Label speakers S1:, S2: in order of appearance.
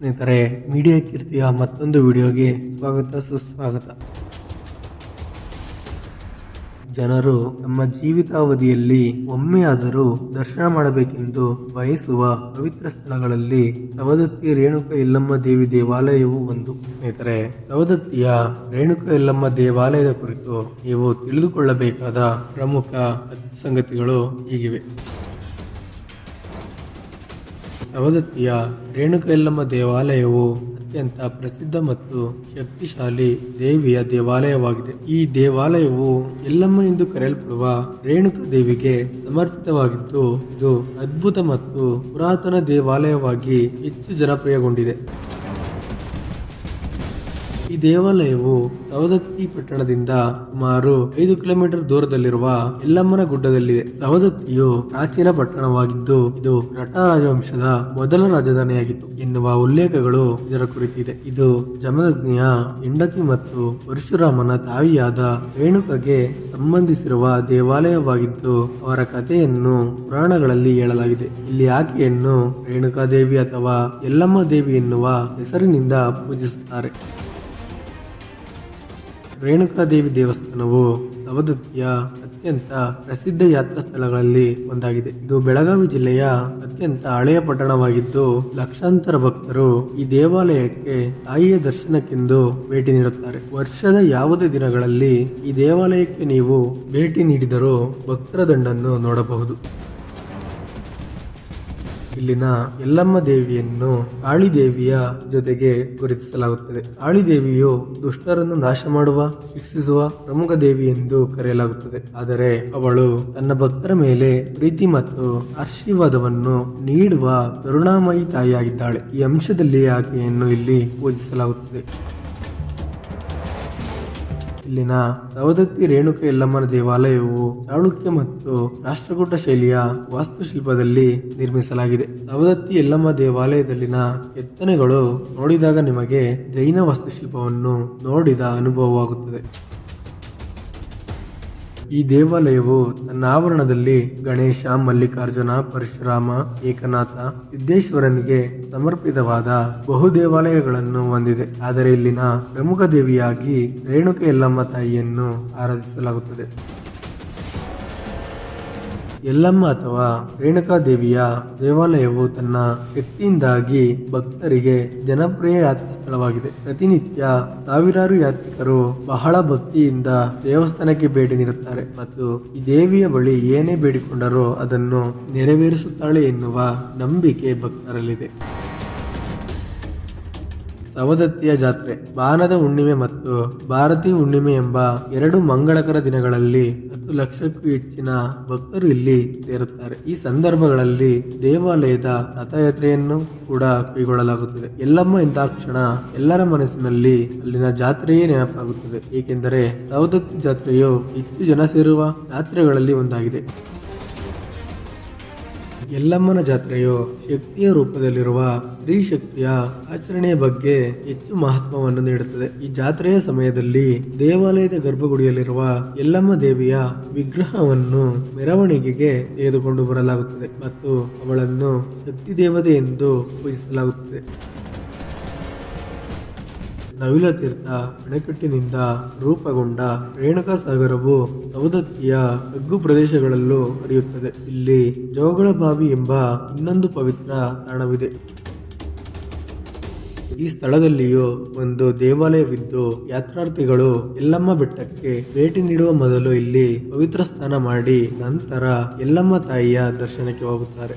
S1: ಸ್ನೇಹಿತರೆ, ಮೀಡಿಯಾ ಕೀರ್ತಿಯ ಮತ್ತೊಂದು ವಿಡಿಯೋಗೆ ಸ್ವಾಗತ ಸುಸ್ವಾಗತ. ಜನರು ತಮ್ಮ ಜೀವಿತಾವಧಿಯಲ್ಲಿ ಒಮ್ಮೆಯಾದರೂ ದರ್ಶನ ಮಾಡಬೇಕೆಂದು ಬಯಸುವ ಪವಿತ್ರ ಸ್ಥಳಗಳಲ್ಲಿ ಸವದತ್ತಿ ರೇಣುಕ ಯಲ್ಲಮ್ಮ ದೇವಿ ದೇವಾಲಯವು ಒಂದು. ಸ್ನೇಹಿತರೆ, ಸವದತ್ತಿಯ ರೇಣುಕ ಯಲ್ಲಮ್ಮ ದೇವಾಲಯದ ಕುರಿತು ನೀವು ತಿಳಿದುಕೊಳ್ಳಬೇಕಾದ ಪ್ರಮುಖ ಸಂಗತಿಗಳು ಹೀಗಿವೆ. ಸವದತ್ತಿಯ ರೇಣುಕ ಯಲ್ಲಮ್ಮ ದೇವಾಲಯವು ಅತ್ಯಂತ ಪ್ರಸಿದ್ಧ ಮತ್ತು ಶಕ್ತಿಶಾಲಿ ದೇವಿಯ ದೇವಾಲಯವಾಗಿದೆ. ಈ ದೇವಾಲಯವು ಯಲ್ಲಮ್ಮ ಎಂದು ಕರೆಯಲ್ಪಡುವ ರೇಣುಕ ದೇವಿಗೆ ಸಮರ್ಪಿತವಾಗಿದ್ದು, ಇದು ಅದ್ಭುತ ಮತ್ತು ಪುರಾತನ ದೇವಾಲಯವಾಗಿ ಹೆಚ್ಚು ಜನಪ್ರಿಯಗೊಂಡಿದೆ. ಈ ದೇವಾಲಯವು ಸವದತ್ತಿ ಪಟ್ಟಣದಿಂದ ಸುಮಾರು 5 ಕಿಲೋಮೀಟರ್ ದೂರದಲ್ಲಿರುವ ಯಲ್ಲಮ್ಮನ ಗುಡ್ಡದಲ್ಲಿದೆ. ಸವದತ್ತಿಯು ಪ್ರಾಚೀನ ಪಟ್ಟಣವಾಗಿದ್ದು, ಇದು ನಟ ರಾಜವಂಶದ ಮೊದಲ ರಾಜಧಾನಿಯಾಗಿತ್ತು ಎನ್ನುವ ಉಲ್ಲೇಖಗಳು ಇದರ ಕುರಿತಿದೆ. ಇದು ಜಮದಗ್ನಿಯ ಹೆಂಡತಿ ಮತ್ತು ಪರಶುರಾಮನ ತಾಯಿಯಾದ ರೇಣುಕಗೆ ಸಂಬಂಧಿಸಿರುವ ದೇವಾಲಯವಾಗಿದ್ದು, ಅವರ ಕಥೆಯನ್ನು ಪುರಾಣಗಳಲ್ಲಿ ಹೇಳಲಾಗಿದೆ. ಇಲ್ಲಿ ಆಕೆಯನ್ನು ರೇಣುಕಾದೇವಿ ಅಥವಾ ಯಲ್ಲಮ್ಮ ದೇವಿ ಎನ್ನುವ ಹೆಸರಿನಿಂದ ಪೂಜಿಸುತ್ತಾರೆ. ರೇಣುಕಾದೇವಿ ದೇವಸ್ಥಾನವು ಸವದತ್ತಿಯ ಅತ್ಯಂತ ಪ್ರಸಿದ್ಧ ಯಾತ್ರಾ ಸ್ಥಳಗಳಲ್ಲಿ ಒಂದಾಗಿದೆ. ಇದು ಬೆಳಗಾವಿ ಜಿಲ್ಲೆಯ ಅತ್ಯಂತ ಹಳೆಯ ಪಟ್ಟಣವಾಗಿದ್ದು, ಲಕ್ಷಾಂತರ ಭಕ್ತರು ಈ ದೇವಾಲಯಕ್ಕೆ ತಾಯಿಯ ದರ್ಶನಕ್ಕೆಂದು ಭೇಟಿ ನೀಡುತ್ತಾರೆ. ವರ್ಷದ ಯಾವುದೇ ದಿನಗಳಲ್ಲಿ ಈ ದೇವಾಲಯಕ್ಕೆ ನೀವು ಭೇಟಿ ನೀಡಿದರೂ ಭಕ್ತರ ದಂಡನ್ನು ನೋಡಬಹುದು. ಇಲ್ಲಿನ ಯಲ್ಲಮ್ಮ ದೇವಿಯನ್ನು ಕಾಳಿದೇವಿಯ ಜೊತೆಗೆ ಗುರುತಿಸಲಾಗುತ್ತದೆ. ಕಾಳಿದೇವಿಯು ದುಷ್ಟರನ್ನು ನಾಶ ಮಾಡುವ, ಶಿಕ್ಷಿಸುವ ಪ್ರಮುಖ ದೇವಿ ಎಂದು ಕರೆಯಲಾಗುತ್ತದೆ. ಆದರೆ ಅವಳು ತನ್ನ ಭಕ್ತರ ಮೇಲೆ ಪ್ರೀತಿ ಮತ್ತು ಆಶೀರ್ವಾದವನ್ನು ನೀಡುವ ಕರುಣಾಮಯಿ ತಾಯಿಯಾಗಿದ್ದಾಳೆ. ಈ ಅಂಶದಲ್ಲಿ ಆಕೆಯನ್ನು ಇಲ್ಲಿ ಪೂಜಿಸಲಾಗುತ್ತದೆ. ಇಲ್ಲಿನ ಸವದತ್ತಿ ರೇಣುಕ ಯಲ್ಲಮ್ಮನ ದೇವಾಲಯವು ಚಾಳುಕ್ಯ ಮತ್ತು ರಾಷ್ಟ್ರಕೂಟ ಶೈಲಿಯ ವಾಸ್ತುಶಿಲ್ಪದಲ್ಲಿ ನಿರ್ಮಿಸಲಾಗಿದೆ. ಸವದತ್ತಿ ಯಲ್ಲಮ್ಮ ದೇವಾಲಯದಲ್ಲಿನ ಕೆತ್ತನೆಗಳು ನೋಡಿದಾಗ ನಿಮಗೆ ಜೈನ ವಾಸ್ತುಶಿಲ್ಪವನ್ನು ನೋಡಿದ ಅನುಭವವಾಗುತ್ತದೆ. ಈ ದೇವಾಲಯವು ತನ್ನ ಆವರಣದಲ್ಲಿ ಗಣೇಶ, ಮಲ್ಲಿಕಾರ್ಜುನ, ಪರಶುರಾಮ, ಏಕನಾಥ, ಸಿದ್ದೇಶ್ವರನಿಗೆ ಸಮರ್ಪಿತವಾದ ಬಹು ದೇವಾಲಯಗಳನ್ನು ಹೊಂದಿದೆ. ಆದರೆ ಇಲ್ಲಿನ ಪ್ರಮುಖ ದೇವಿಯಾಗಿ ರೇಣುಕ ಯಲ್ಲಮ್ಮ ತಾಯಿಯನ್ನು ಆರಾಧಿಸಲಾಗುತ್ತದೆ. ಯಲ್ಲಮ್ಮ ಅಥವಾ ರೇಣುಕಾ ದೇವಿಯ ದೇವಾಲಯವು ತನ್ನ ಶಕ್ತಿಯಿಂದಾಗಿ ಭಕ್ತರಿಗೆ ಜನಪ್ರಿಯ ಯಾತ್ರಾ ಸ್ಥಳವಾಗಿದೆ. ಪ್ರತಿನಿತ್ಯ ಸಾವಿರಾರು ಯಾತ್ರಿಕರು ಬಹಳ ಭಕ್ತಿಯಿಂದ ದೇವಸ್ಥಾನಕ್ಕೆ ಭೇಟಿ ನೀಡುತ್ತಾರೆ ಮತ್ತು ಈ ದೇವಿಯ ಬಳಿ ಏನೇ ಬೇಡಿಕೊಂಡರೂ ಅದನ್ನು ನೆರವೇರಿಸುತ್ತಾಳೆ ಎನ್ನುವ ನಂಬಿಕೆ ಭಕ್ತರಲ್ಲಿದೆ. ಸವದತ್ತಿಯ ಜಾತ್ರೆ ಬಾನದ ಹುಣ್ಣಿಮೆ ಮತ್ತು ಭಾರತಿ ಹುಣ್ಣಿಮೆ ಎಂಬ 2 ಮಂಗಳಕರ ದಿನಗಳಲ್ಲಿ 10 ಲಕ್ಷಕ್ಕೂ ಹೆಚ್ಚಿನ ಭಕ್ತರು ಇಲ್ಲಿ ಸೇರುತ್ತಾರೆ. ಈ ಸಂದರ್ಭಗಳಲ್ಲಿ ದೇವಾಲಯದ ರಥಯಾತ್ರೆಯನ್ನು ಕೂಡ ಕೈಗೊಳ್ಳಲಾಗುತ್ತದೆ. ಯಲ್ಲಮ್ಮ ಎಂದಾಕ್ಷಣ ಎಲ್ಲರ ಮನಸ್ಸಿನಲ್ಲಿ ಅಲ್ಲಿನ ಜಾತ್ರೆಯೇ ನೆನಪಾಗುತ್ತದೆ, ಏಕೆಂದರೆ ಸವದತ್ತಿ ಜಾತ್ರೆಯು ಹೆಚ್ಚು ಜನ ಸೇರುವ ಜಾತ್ರೆಗಳಲ್ಲಿ ಒಂದಾಗಿದೆ. ಯಲ್ಲಮ್ಮನ ಜಾತ್ರೆಯು ಶಕ್ತಿಯ ರೂಪದಲ್ಲಿರುವ ಸ್ತ್ರೀ ಶಕ್ತಿಯ ಆಚರಣೆಯ ಬಗ್ಗೆ ಹೆಚ್ಚು ಮಹತ್ವವನ್ನು ನೀಡುತ್ತದೆ. ಈ ಜಾತ್ರೆಯ ಸಮಯದಲ್ಲಿ ದೇವಾಲಯದ ಗರ್ಭಗುಡಿಯಲ್ಲಿರುವ ಯಲ್ಲಮ್ಮ ದೇವಿಯ ವಿಗ್ರಹವನ್ನು ಮೆರವಣಿಗೆಗೆ ತೆಗೆದುಕೊಂಡು ಬರಲಾಗುತ್ತದೆ ಮತ್ತು ಅವಳನ್ನು ಶಕ್ತಿ ದೇವತೆ ಎಂದು ಪೂಜಿಸಲಾಗುತ್ತದೆ. ನವಿಲ ತೀರ್ಥ ಅಣೆಕಟ್ಟಿನಿಂದ ರೂಪುಗೊಂಡ ರೇಣುಕಾ ಸಾಗರವು ಸವದತ್ತಿಯ ತಗ್ಗು ಪ್ರದೇಶಗಳಲ್ಲೂ ಹರಿಯುತ್ತದೆ. ಇಲ್ಲಿ ಜೋಗಳ ಬಾವಿ ಎಂಬ ಇನ್ನೊಂದು ಪವಿತ್ರ ತಾಣವಿದೆ. ಈ ಸ್ಥಳದಲ್ಲಿಯೂ ಒಂದು ದೇವಾಲಯವಿದ್ದು, ಯಾತ್ರಾರ್ಥಿಗಳು ಯಲ್ಲಮ್ಮ ಬೆಟ್ಟಕ್ಕೆ ಭೇಟಿ ನೀಡುವ ಮೊದಲು ಇಲ್ಲಿ ಪವಿತ್ರ ಸ್ನಾನ ಮಾಡಿ ನಂತರ ಯಲ್ಲಮ್ಮ ತಾಯಿಯ ದರ್ಶನಕ್ಕೆ ಹೋಗುತ್ತಾರೆ.